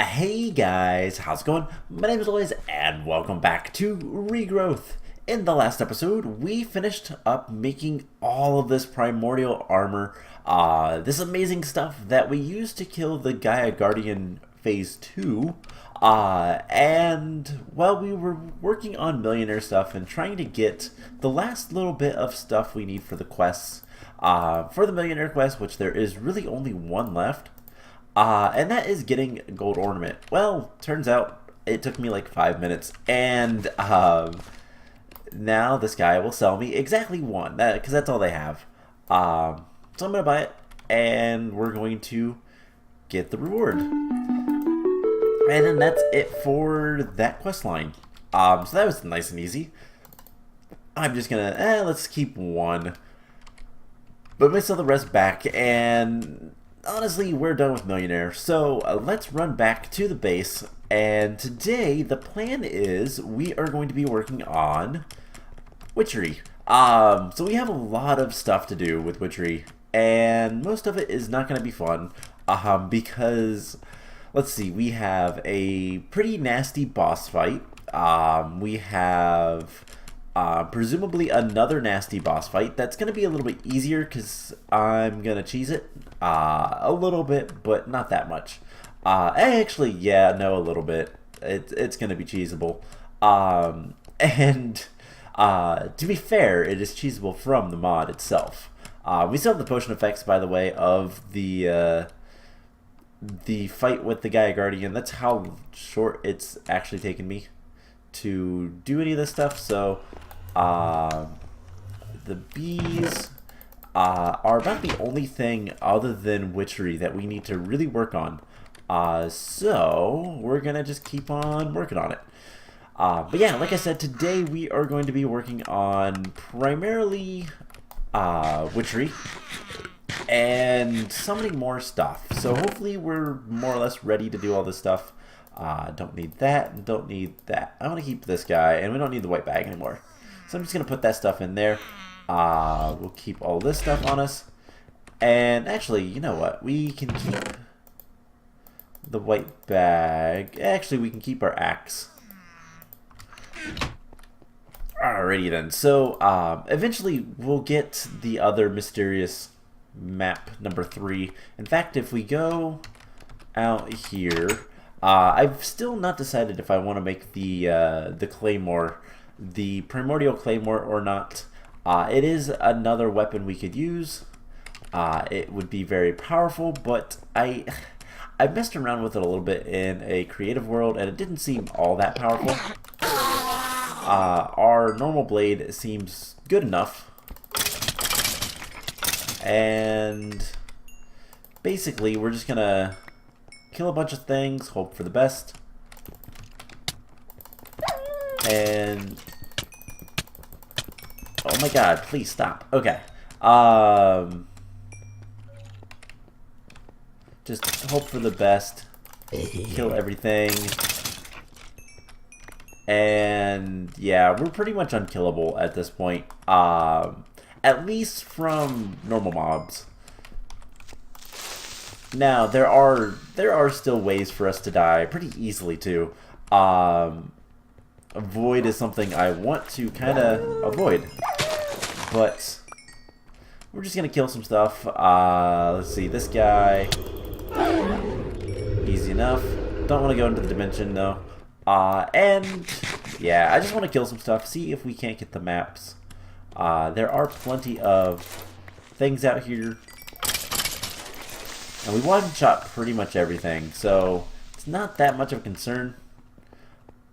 Hey guys, how's it going? My name is Lois and welcome back to Regrowth. In the last episode, we finished up making all of this primordial armor, this amazing stuff that we used to kill the Gaia Guardian Phase 2, and while we were working on millionaire stuff and trying to get the last little bit of stuff we need for the quests, for the millionaire quest, which there is really only one left, and that is getting gold ornament. Well, turns out it took me like 5 minutes, and now this guy will sell me exactly one, because that's all they have. So I'm going to buy it, and we're going to get the reward. And then that's it for that quest line. So that was nice and easy. I'm just going to, let's keep one. But I'm going to sell the rest back, and honestly, we're done with Millionaire, so let's run back to the base. And today, the plan is we are going to be working on Witchery. So we have a lot of stuff to do with Witchery, and most of it is not going to be fun, because, let's see, we have a pretty nasty boss fight. We have presumably another nasty boss fight that's going to be a little bit easier because I'm going to cheese it a little bit, but not that much. Actually, yeah, no, a little bit. It's going to be cheesable. And to be fair, it is cheesable from the mod itself. We still have the potion effects, by the way, of the fight with the Gaia Guardian. That's how short it's actually taken me to do any of this stuff. So the bees are about the only thing other than Witchery that we need to really work on. So we're gonna just keep on working on it. But yeah, like I said, today we are going to be working on primarily Witchery and summoning more stuff. So hopefully we're more or less ready to do all this stuff. Don't need that and don't need that. I want to keep this guy, and we don't need the white bag anymore. So I'm just going to put that stuff in there. We'll keep all this stuff on us. And actually, you know what? We can keep the white bag. Actually, we can keep our axe. Alrighty then. So eventually we'll get the other mysterious map number 3. In fact, if we go out here, I've still not decided if I want to make the claymore, the primordial claymore, or not. It is another weapon we could use. It would be very powerful, but I messed around with it a little bit in a creative world, and it didn't seem all that powerful. Our normal blade seems good enough, and basically we're just gonna kill a bunch of things, hope for the best, and oh my god, please stop. Okay. Just hope for the best, kill everything, and yeah, we're pretty much unkillable at this point, at least from normal mobs. Now, there are still ways for us to die pretty easily too. Void is something I want to kind of avoid, but we're just gonna kill some stuff. Let's see, this guy, easy enough. Don't want to go into the dimension though. And yeah, I just want to kill some stuff, see if we can't get the maps. There are plenty of things out here, and we one-shot pretty much everything, so it's not that much of a concern.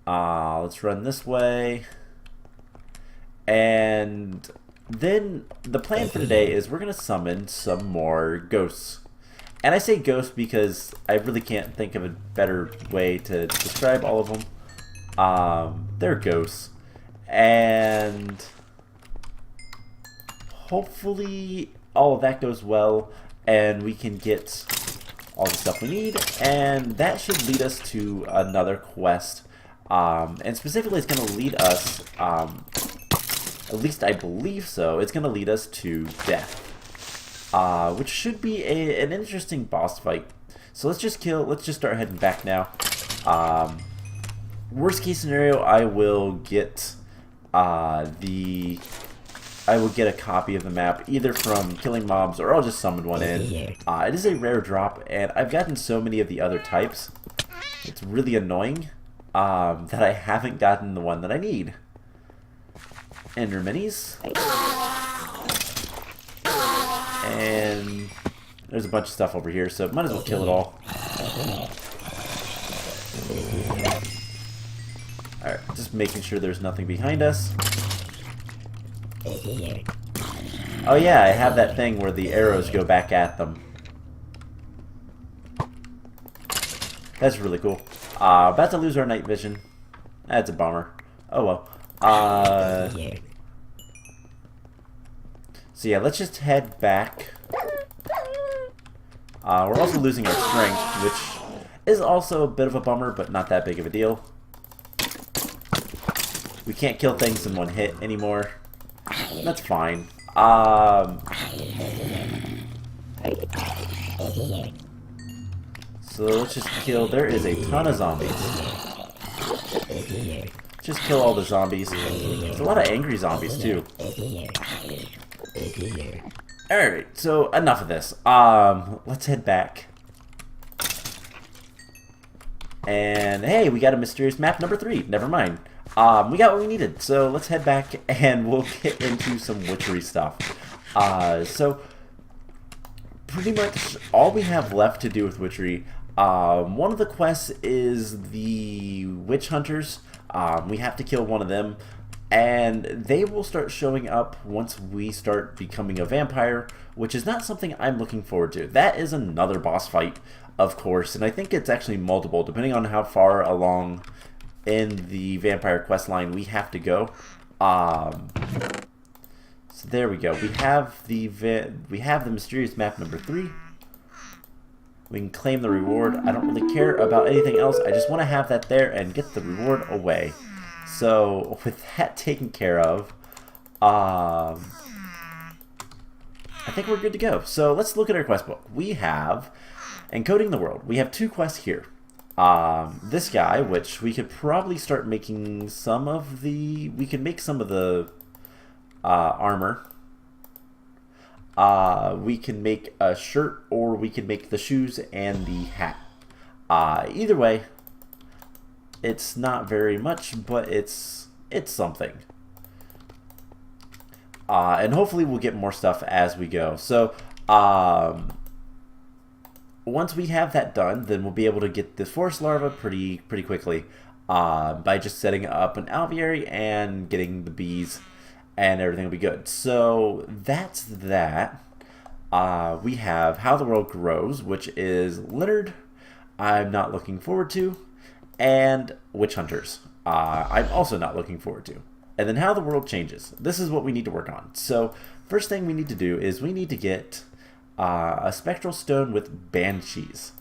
Let's run this way. And then the plan for today is we're going to summon some more ghosts. And I say ghosts because I really can't think of a better way to describe all of them. They're ghosts. And hopefully all of that goes well and we can get all the stuff we need. And that should lead us to another quest. And specifically it's going to lead us, at least I believe so, it's going to lead us to death. Which should be an interesting boss fight. So let's just start heading back now. Worst case scenario, I will get a copy of the map either from killing mobs or I'll just summon one in. It is a rare drop, and I've gotten so many of the other types. It's really annoying that I haven't gotten the one that I need. Ender minis. And there's a bunch of stuff over here, so might as well kill it all. Alright, just making sure there's nothing behind us. Oh yeah, I have that thing where the arrows go back at them. That's really cool. About to lose our night vision. That's a bummer. Oh well. So yeah, let's just head back. We're also losing our strength, which is also a bit of a bummer, but not that big of a deal. We can't kill things in one hit anymore. That's fine. So let's just kill. There is a ton of zombies. Just kill all the zombies. There's a lot of angry zombies too. Alright, so enough of this. Let's head back. And hey, we got a mysterious map number 3. Never mind. We got what we needed. So let's head back and we'll get into some witchery stuff. So pretty much all we have left to do with witchery. One of the quests is the witch hunters. We have to kill one of them. And they will start showing up once we start becoming a vampire, which is not something I'm looking forward to. That is another boss fight, of course, and I think it's actually multiple, depending on how far along in the vampire quest line we have to go. So there we go. We have the mysterious map number 3. We can claim the reward. I don't really care about anything else. I just want to have that there and get the reward away. So, with that taken care of, I think we're good to go. So, let's look at our quest book. We have Encoding the World. We have 2 quests here. This guy, which we could probably start making some of the... We can make some of the armor. We can make a shirt, or we can make the shoes and the hat. Either way, it's not very much, but it's something. And hopefully we'll get more stuff as we go. So, once we have that done, then we'll be able to get this forest larva pretty quickly by just setting up an alveary and getting the bees, and everything will be good. So that's that. We have How the World Grows, which is Leonard. I'm not looking forward to. And Witch Hunters, I'm also not looking forward to. And then How the World Changes. This is what we need to work on. So first thing we need to do is we need to get a spectral stone with Banshees.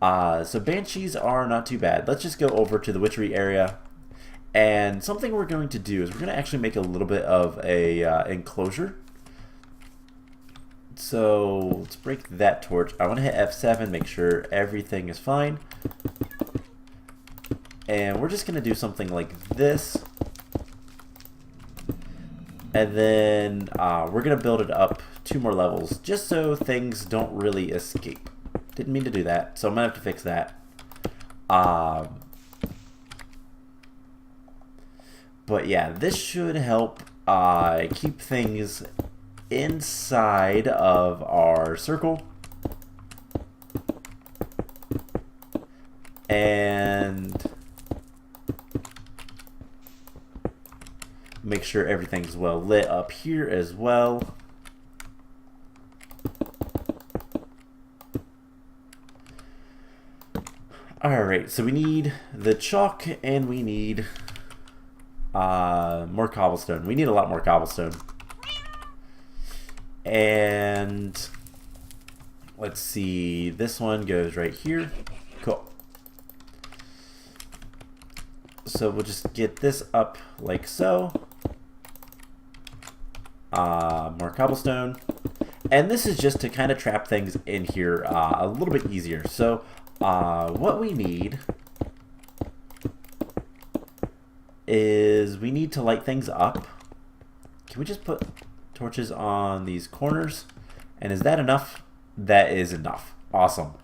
So Banshees are not too bad. Let's just go over to the Witchery area. And something we're going to do is we're going to actually make a little bit of a enclosure. So let's break that torch. I want to hit F7, make sure everything is fine. And we're just going to do something like this. And then we're going to build it up 2 more levels, just so things don't really escape. Didn't mean to do that, so I'm going to have to fix that. But yeah, this should help keep things inside of our circle. And make sure everything's well lit up here as well. Alright, so we need the chalk and we need more cobblestone. We need a lot more cobblestone. And let's see, this one goes right here. Cool. So we'll just get this up like so. More cobblestone. And this is just to kind of trap things in here a little bit easier. So what we need is we need to light things up. Can we just put torches on these corners? And is that enough? That is enough. Awesome.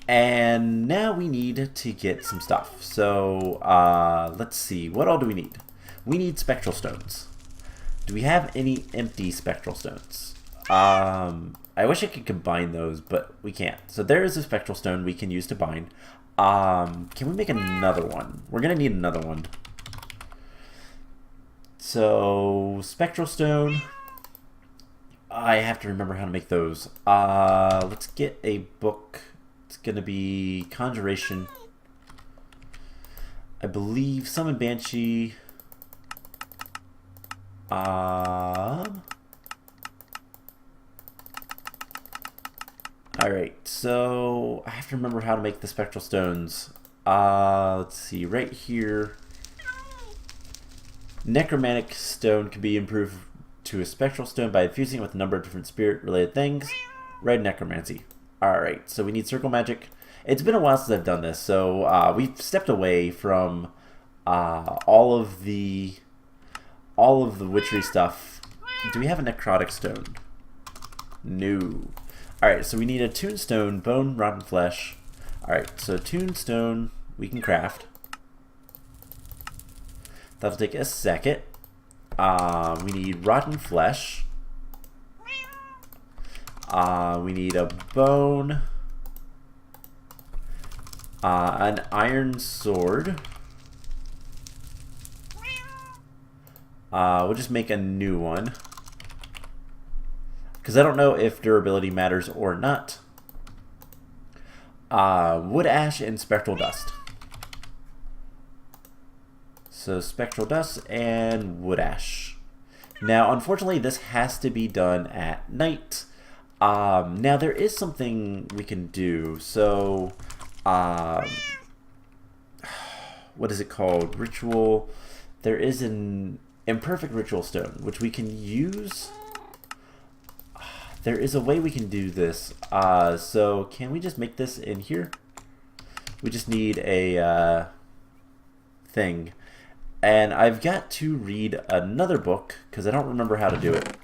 And now we need to get some stuff. So let's see. What all do we need? We need spectral stones. Do we have any empty spectral stones? I wish I could combine those, but we can't. So there is a spectral stone we can use to bind. Can we make another one? We're going to need another one. So spectral stone. I have to remember how to make those. Let's get a book. It's going to be Conjuration. I believe Summon Banshee. Alright, so I have to remember how to make the spectral stones. Let's see, right here. Necromantic stone can be improved to a spectral stone by infusing it with a number of different spirit-related things. Red necromancy. Alright, so we need circle magic. It's been a while since I've done this, so we've stepped away from all of the witchery stuff. Do we have a necrotic stone? No. Alright, so we need a tombstone, bone, rotten flesh. Alright, so tombstone we can craft. That'll take a second. We need rotten flesh. We need a bone. An iron sword. We'll just make a new one. Because I don't know if durability matters or not. Wood ash and spectral dust. So spectral dust and wood ash. Now, unfortunately, this has to be done at night. Now, there is something we can do. So, what is it called? Ritual. There is an imperfect ritual stone, which we can use. There is a way we can do this. So can we just make this in here? We just need a thing. And I've got to read another book because I don't remember how to do it.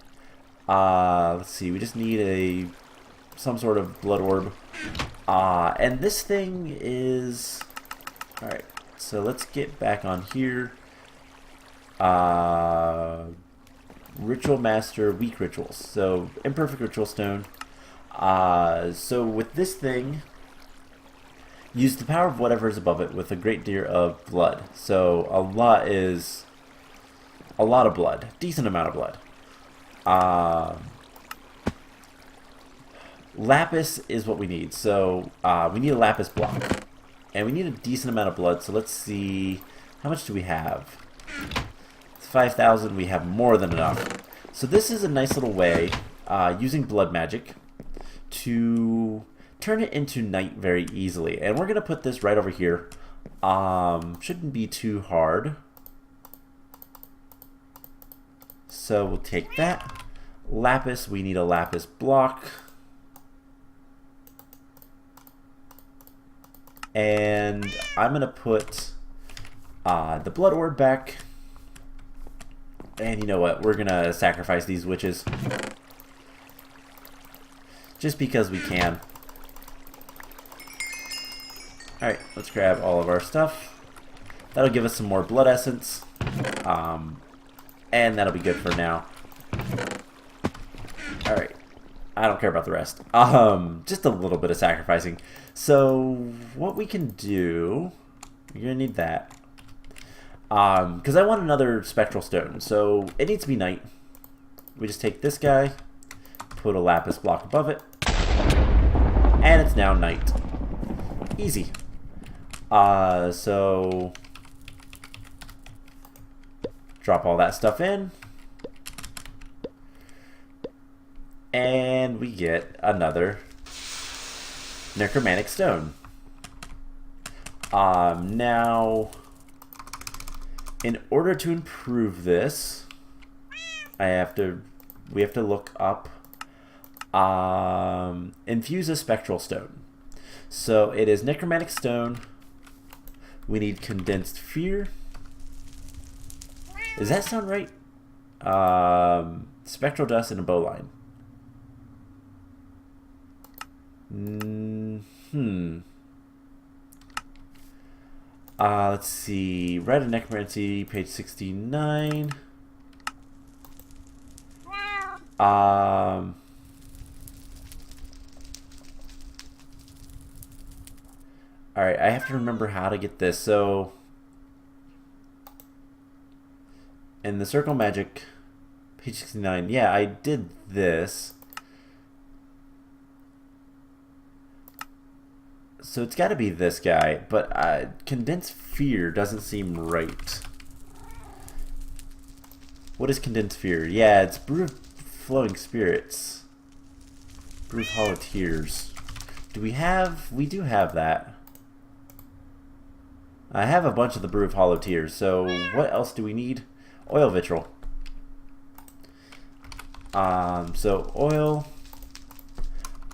Let's see. We just need some sort of blood orb. And this thing is... Alright. So let's get back on here. Ritual Master, weak rituals. So imperfect ritual stone. So with this thing, use the power of whatever is above it with a great deal of blood. So a lot of blood, decent amount of blood. Lapis is what we need. So we need a lapis block, and we need a decent amount of blood. So let's see, how much do we have? 5,000. We have more than enough. So this is a nice little way, using blood magic, to turn it into night very easily. And we're gonna put this right over here. Shouldn't be too hard. So we'll take that. Lapis, we need a lapis block. And I'm gonna put the blood orb back. And you know what? We're gonna sacrifice these witches. Just because we can. Alright, let's grab all of our stuff. That'll give us some more blood essence. And that'll be good for now. Alright. I don't care about the rest. Just a little bit of sacrificing. So, what we can do... You're gonna need that. Because I want another spectral stone, so it needs to be night. We just take this guy, put a lapis block above it, and it's now night. Easy. So drop all that stuff in, and we get another necromantic stone. Now, in order to improve this, I have to we have to look up infuse a spectral stone. So it is necromantic stone. We need condensed fear. Does that sound right? Spectral dust and a bowline. Let's see. Red and necromancy, page 69. Alright, I have to remember how to get this. So, in the circle magic, page 69, yeah, I did this. So it's got to be this guy, but condensed fear doesn't seem right. What is condensed fear? Yeah, it's brew of flowing spirits. Brew of hollow tears. Do we have? We do have that. I have a bunch of the brew of hollow tears. So what else do we need? Oil vitriol. So oil.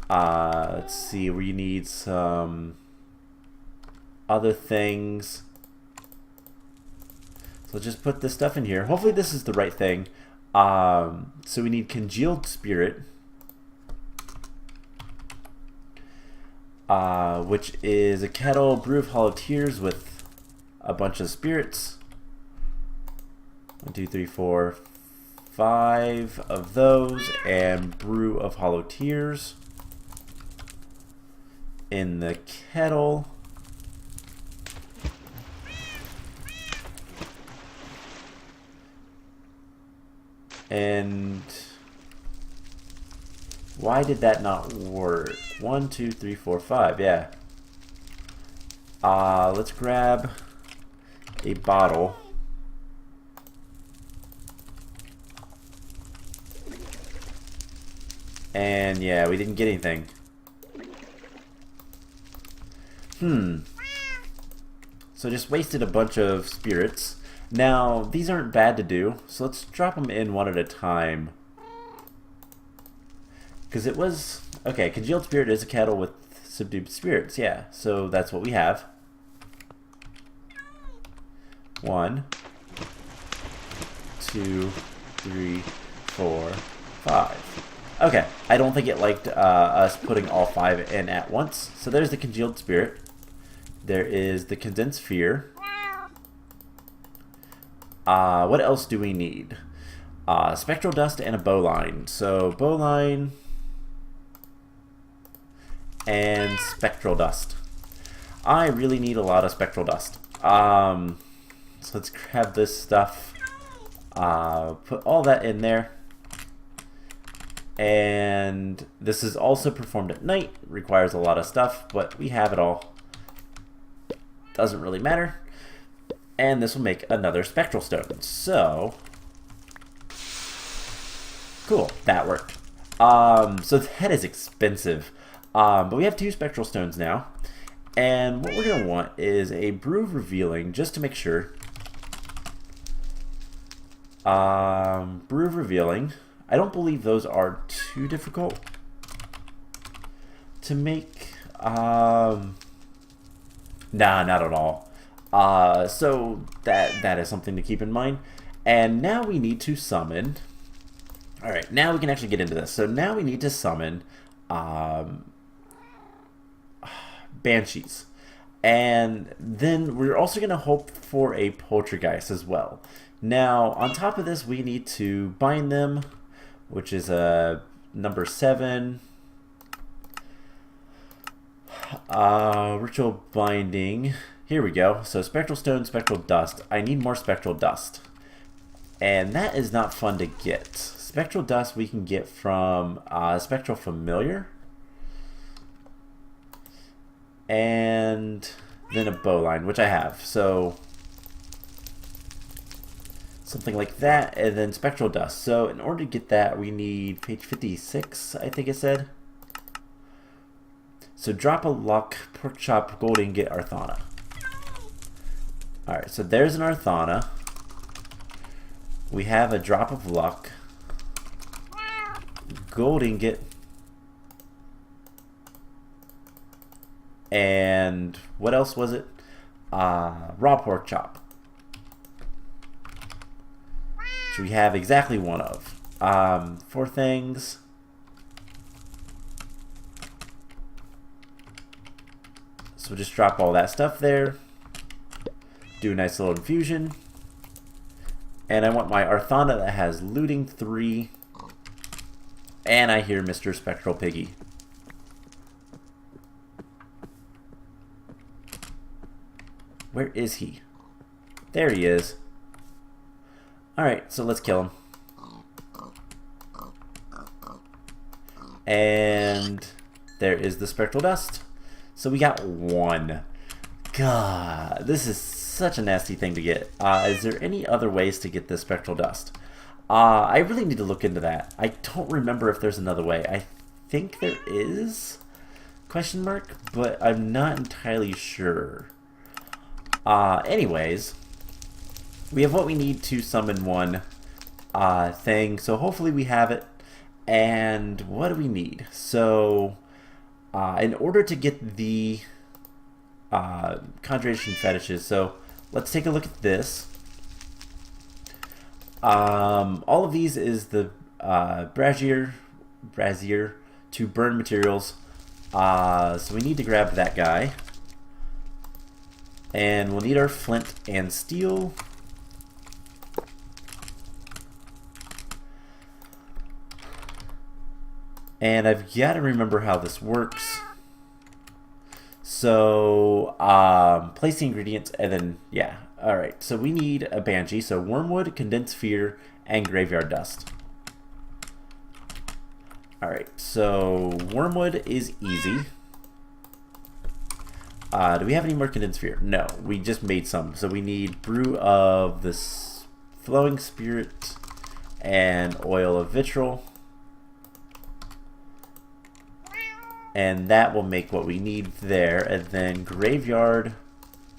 Let's see. We need some other things. So let's just put this stuff in here. Hopefully this is the right thing. So we need congealed spirit, which is a kettle brew of hollow tears with a bunch of spirits. 1, 2, 3, 4, 5 of those, and brew of hollow tears in the kettle. And why did that not work? 1, 2, 3, 4, 5. Yeah. Let's grab a bottle. And yeah, we didn't get anything. So just wasted a bunch of spirits. Now, these aren't bad to do, so let's drop them in one at a time. Because it was... Okay, congealed spirit is a kettle with subdued spirits, yeah. So that's what we have. 1, 2, 3, 4, 5. Okay, I don't think it liked us putting all 5 in at once. So there's the congealed spirit. There is the condensed fear. What else do we need? Spectral dust and a bowline. So bowline and spectral dust. I really need a lot of spectral dust. So let's grab this stuff. Put all that in there. And this is also performed at night. Requires a lot of stuff, but we have it all. Doesn't really matter. And this will make another spectral stone. So, cool, that worked. So that is expensive. But we have 2 spectral stones now. And what we're going to want is a brew of revealing, just to make sure. Brew of revealing. I don't believe those are too difficult to make. Nah, not at all. So that is something to keep in mind. And now we need to summon. Alright, now we can actually get into this. So now we need to summon Banshees. And then we're also going to hope for a Poltergeist as well. Now, on top of this, we need to bind them, which is number 7. Ritual binding. Here we go. So spectral stone, spectral dust. I need more spectral dust. And that is not fun to get. Spectral dust we can get from spectral familiar. And then a bowline, which I have. So something like that, and then spectral dust. So in order to get that, we need page 56, I think it said. So drop a luck, pork chop, gold ingot, Arthana. Alright, so there's an Arthana. We have a drop of luck. gold ingot. And what else was it? Raw pork chop. Which we have exactly one of. 4 things. So we'll just drop all that stuff there. Do a nice little infusion. And I want my Arthana that has looting 3. And I hear Mr. Spectral Piggy. Where is he? There he is. Alright, so let's kill him. And there is the spectral dust. So we got 1. God, this is such a nasty thing to get. Is there any other ways to get this spectral dust? I really need to look into that. I don't remember if there's another way. I think there is, question mark, but I'm not entirely sure. Anyways, we have what we need to summon 1 thing, so hopefully we have it. And what do we need? So, in order to get the conjuration fetishes, so let's take a look at this. All of these is the brazier to burn materials. So we need to grab that guy. And we'll need our flint and steel. And I've got to remember how this works. So, place the ingredients and then, yeah. Alright, so we need a Banshee. So, wormwood, condensed fear, and graveyard dust. Alright, so wormwood is easy. Do we have any more condensed fear? No, we just made some. So we need brew of this flowing spirit and oil of vitriol. And that will make what we need there. And then graveyard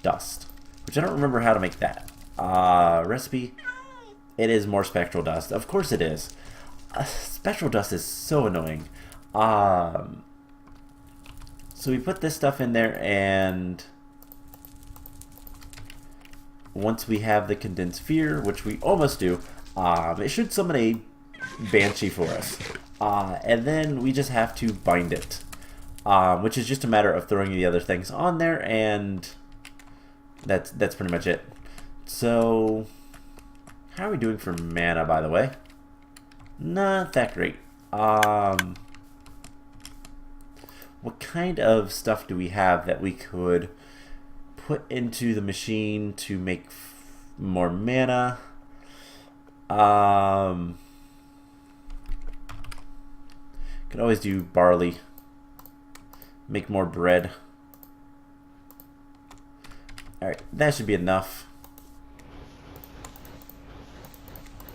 dust, which I don't remember how to make that. Recipe. It is more spectral dust. Of course it is. Spectral dust is so annoying. So we put this stuff in there, and once we have the condensed fear, which we almost do, it should summon a Banshee for us. And then we just have to bind it. Which is just a matter of throwing the other things on there, and that's pretty much it. So, how are we doing for mana, by the way? Not that great. What kind of stuff do we have that we could put into the machine to make more mana? Could always do barley. Make more bread. Alright, that should be enough.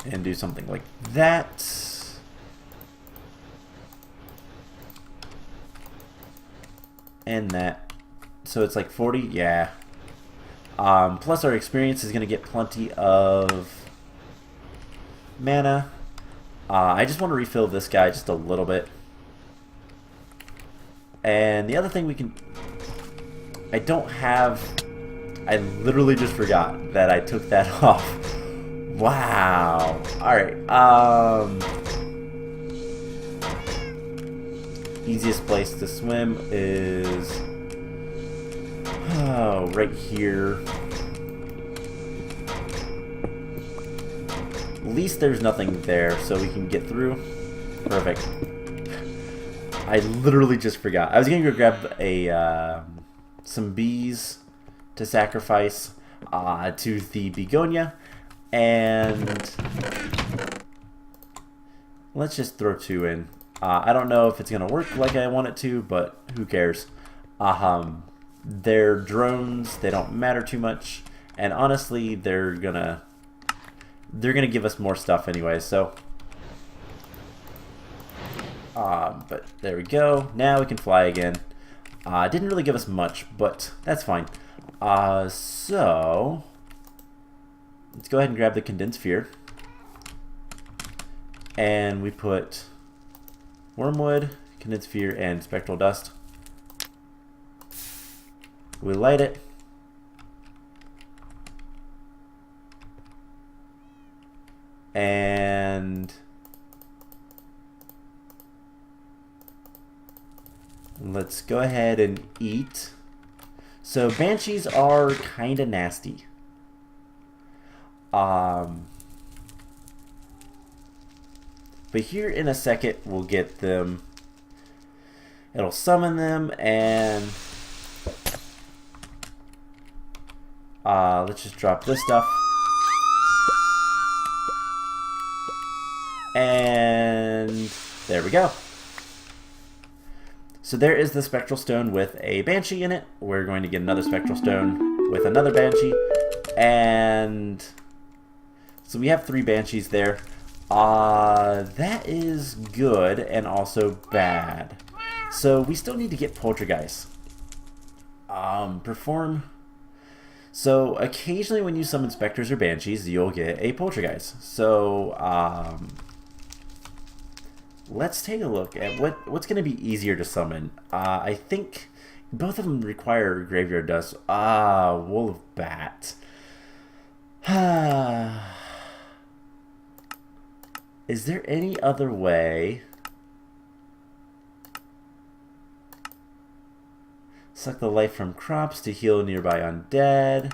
And do something like that. And that. So it's like 40? Yeah. Plus our experience is going to get plenty of mana. I just want to refill this guy just a little bit. And the other thing we can... I don't have... I literally just forgot that I took that off. Wow. Alright. Easiest place to swim is... oh, right here. At least there's nothing there, so we can get through. Perfect. I literally just forgot. I was going to go grab a some bees to sacrifice to the begonia, and let's just throw 2 in. I don't know if it's going to work like I want it to, but who cares? They're drones. They don't matter too much, and honestly, they're gonna give us more stuff anyway. So. But there we go. Now we can fly again. Didn't really give us much, but that's fine. So let's go ahead and grab the condensed fear. And we put Wormwood, condensed fear, and spectral dust. We light it. And let's go ahead and eat. So Banshees are kind of nasty. But here in a second we'll get them. It'll summon them, and let's just drop this stuff. And there we go. So there is the Spectral Stone with a Banshee in it. We're going to get another Spectral Stone with another Banshee. And so we have 3 Banshees there. That is good and also bad. So we still need to get Poltergeist. Perform. So occasionally when you summon Spectres or Banshees, you'll get a Poltergeist. So let's take a look at what's going to be easier to summon. I think both of them require Graveyard Dust. Wool of Bat. Is there any other way? Suck the life from crops to heal nearby undead.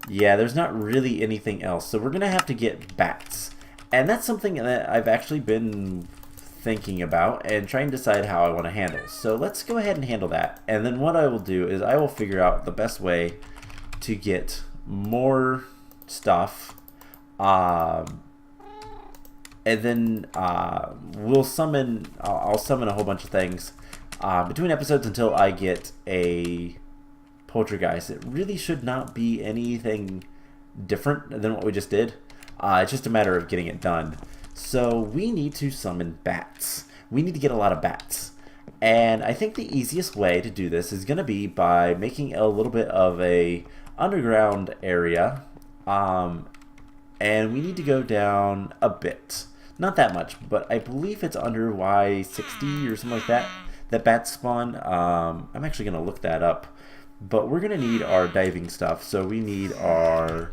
Yeah, there's not really anything else. So we're going to have to get bats. And that's something that I've actually been thinking about and trying to decide how I want to handle. So let's go ahead and handle that. And then what I will do is I will figure out the best way to get more stuff. And then we'll summon. I'll summon a whole bunch of things between episodes until I get a Poltergeist. It really should not be anything different than what we just did. It's just a matter of getting it done. So we need to summon bats. We need to get a lot of bats. And I think the easiest way to do this is going to be by making a little bit of a underground area. And we need to go down a bit. Not that much, but I believe it's under Y60 or something like that. That bats spawn. I'm actually going to look that up. But we're going to need our diving stuff. So we need our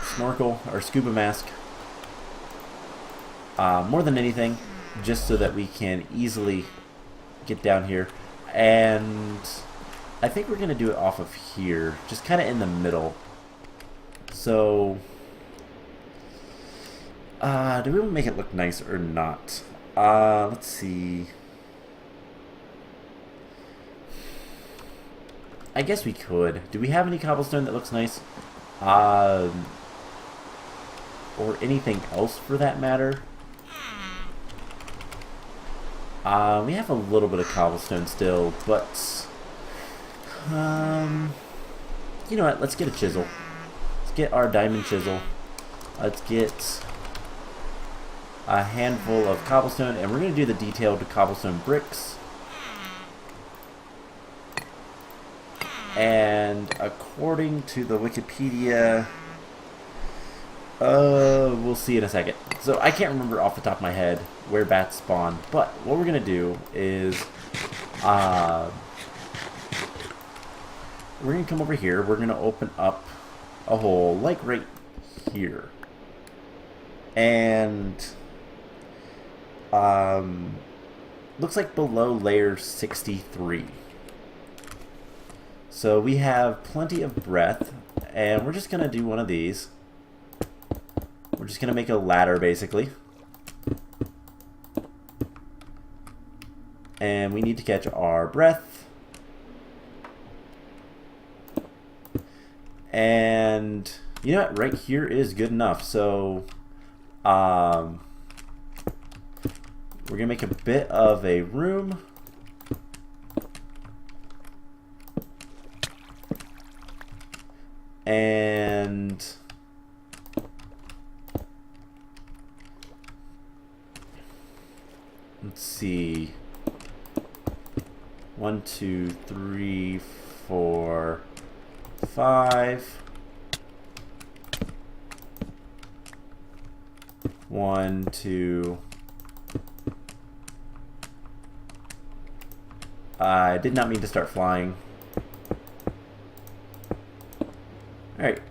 snorkel or scuba mask. More than anything, just so that we can easily get down here. And I think we're going to do it off of here. Just kind of in the middle. So do we want to make it look nice or not? Let's see. I guess we could. Do we have any cobblestone that looks nice? Or anything else for that matter? We have a little bit of cobblestone still, but you know what? Let's get a chisel. Let's get our diamond chisel. Let's get a handful of cobblestone, and we're going to do the detailed cobblestone bricks. And according to the Wikipedia, we'll see in a second. So I can't remember off the top of my head where bats spawn, but what we're going to do is we're going to come over here. We're going to open up a hole like right here. And looks like below layer 63. So we have plenty of breath, and we're just going to do one of these. We're just going to make a ladder, basically. And we need to catch our breath. And you know what? Right here is good enough. So we're going to make a bit of a room. And let's see. 1, 2, 3, 4, 5. 1, 2. I did not mean to start flying. Alright,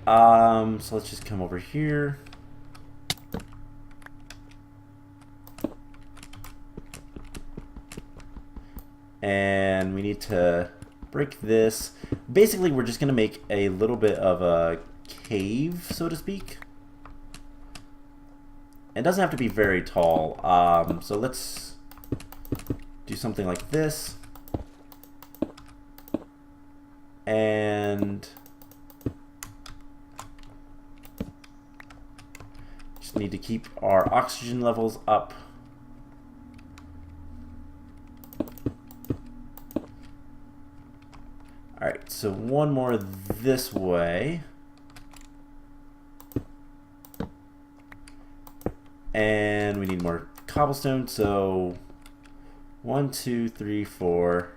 so let's just come over here. And we need to break this. Basically, we're just going to make a little bit of a cave, so to speak. It doesn't have to be very tall. So let's do something like this. And just need to keep our oxygen levels up. Alright, so one more this way. And we need more cobblestone, so 1, 2, 3, 4,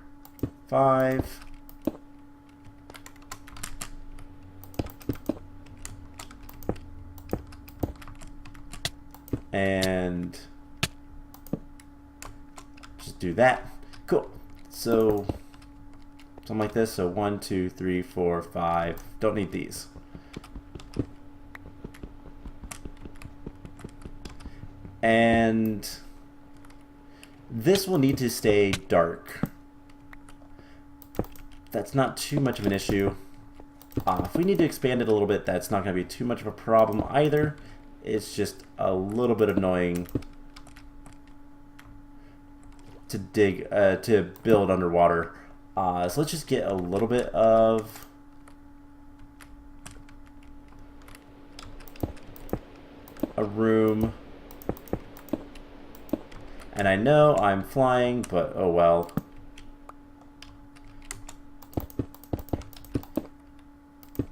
5. And just do that. Cool. So something like this. So 1, 2, 3, 4, 5. Don't need these. And this will need to stay dark. That's not too much of an issue. If we need to expand it a little bit, that's not going to be too much of a problem either. It's just a little bit annoying to to build underwater. So let's just get a little bit of a room. And I know I'm flying, but oh well.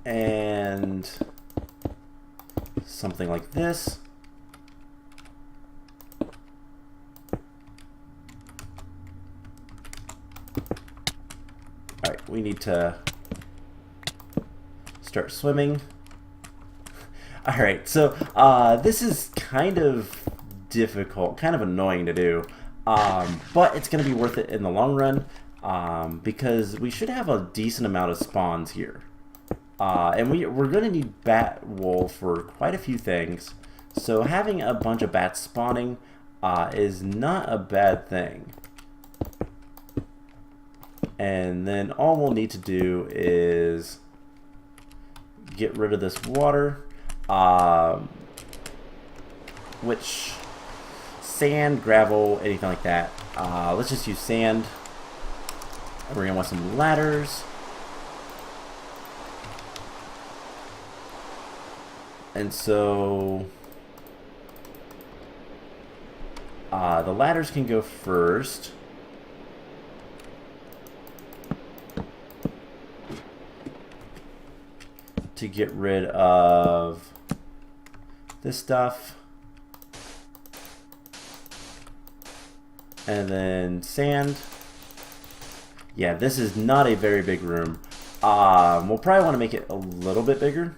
And something like this. Alright, we need to start swimming. Alright, so this is kind of difficult, kind of annoying to do, but it's going to be worth it in the long run, because we should have a decent amount of spawns here. And we're going to need bat wool for quite a few things, so having a bunch of bats spawning is not a bad thing. And then all we'll need to do is get rid of this water, which sand, gravel, anything like that. Let's just use sand. We're going to want some ladders. And so the ladders can go first. To get rid of this stuff. And then sand. Yeah, this is not a very big room. We'll probably want to make it a little bit bigger.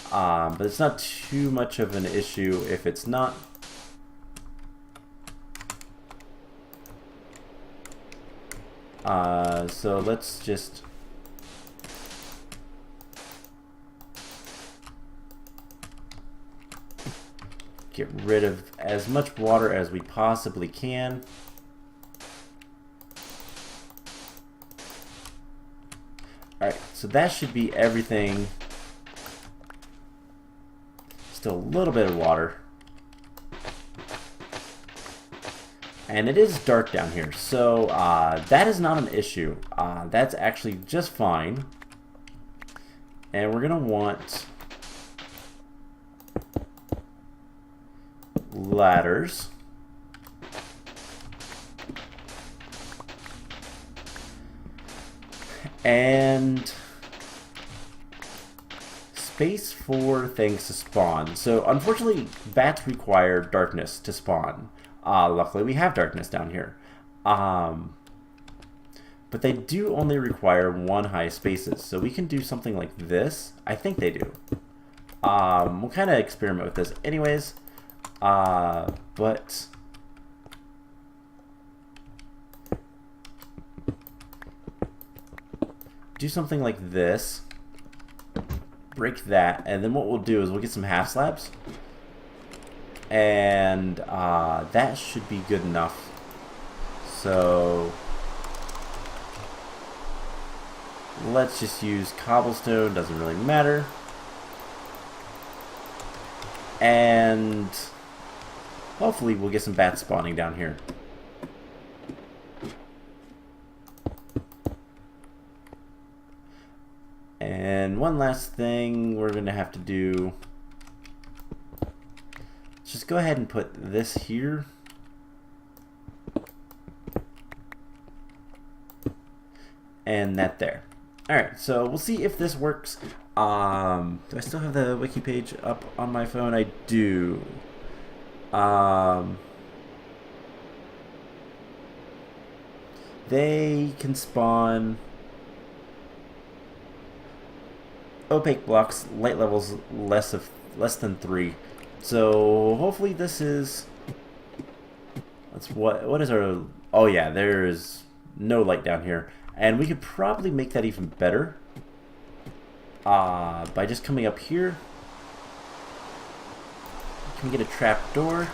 But it's not too much of an issue if it's not. So let's just get rid of as much water as we possibly can. Alright, so that should be everything. Still a little bit of water. And it is dark down here, so that is not an issue. That's actually just fine. And we're going to want ladders. And space for things to spawn. So unfortunately, bats require darkness to spawn. Luckily we have darkness down here. But they do only require 1 high spaces. So we can do something like this. I think they do. We'll kind of experiment with this anyways. But do something like this. Break that, and then what we'll do is we'll get some half slabs. And that should be good enough. So let's just use cobblestone, doesn't really matter. And hopefully we'll get some bats spawning down here. And one last thing we're going to have to do, just go ahead and put this here. And that there. Alright, so we'll see if this works. Do I still have the wiki page up on my phone? I do. They can spawn opaque blocks, light levels less than 3. So hopefully this is, what is our, oh yeah, there's no light down here. And we could probably make that even better by just coming up here. Can we get a trap door?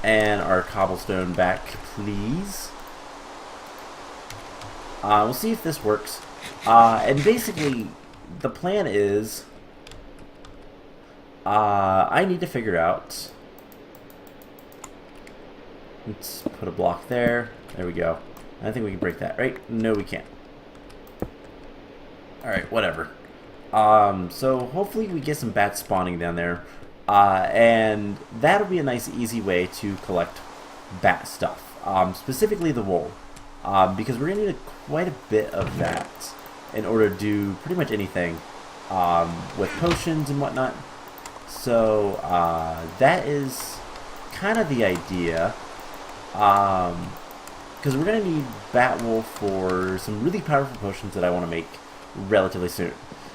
And our cobblestone back, please. We'll see if this works. And basically, the plan is, I need to figure out, let's put a block there. There we go. I think we can break that, right? No, we can't. Alright, whatever. So hopefully we get some bats spawning down there. And that'll be a nice, easy way to collect bat stuff. Specifically the wool. Because we're going to need quite a bit of that in order to do pretty much anything with potions and whatnot. So that is kind of the idea. Because we're going to need bat wool for some really powerful potions that I want to make relatively soon.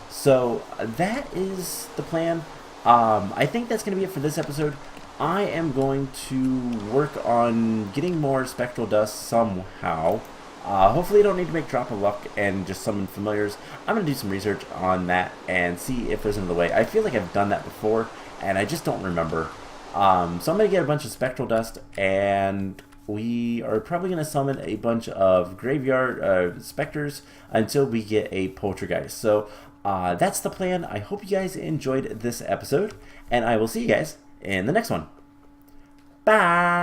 So that is the plan. I think that's going to be it for this episode. I am going to work on getting more spectral dust somehow. Hopefully I don't need to make Drop of Luck and just summon familiars. I'm going to do some research on that and see if there's another way. I feel like I've done that before and I just don't remember. So I'm going to get a bunch of spectral dust, and we are probably going to summon a bunch of graveyard specters until we get a poltergeist. So that's the plan. I hope you guys enjoyed this episode, and I will see you guys in the next one. Bye!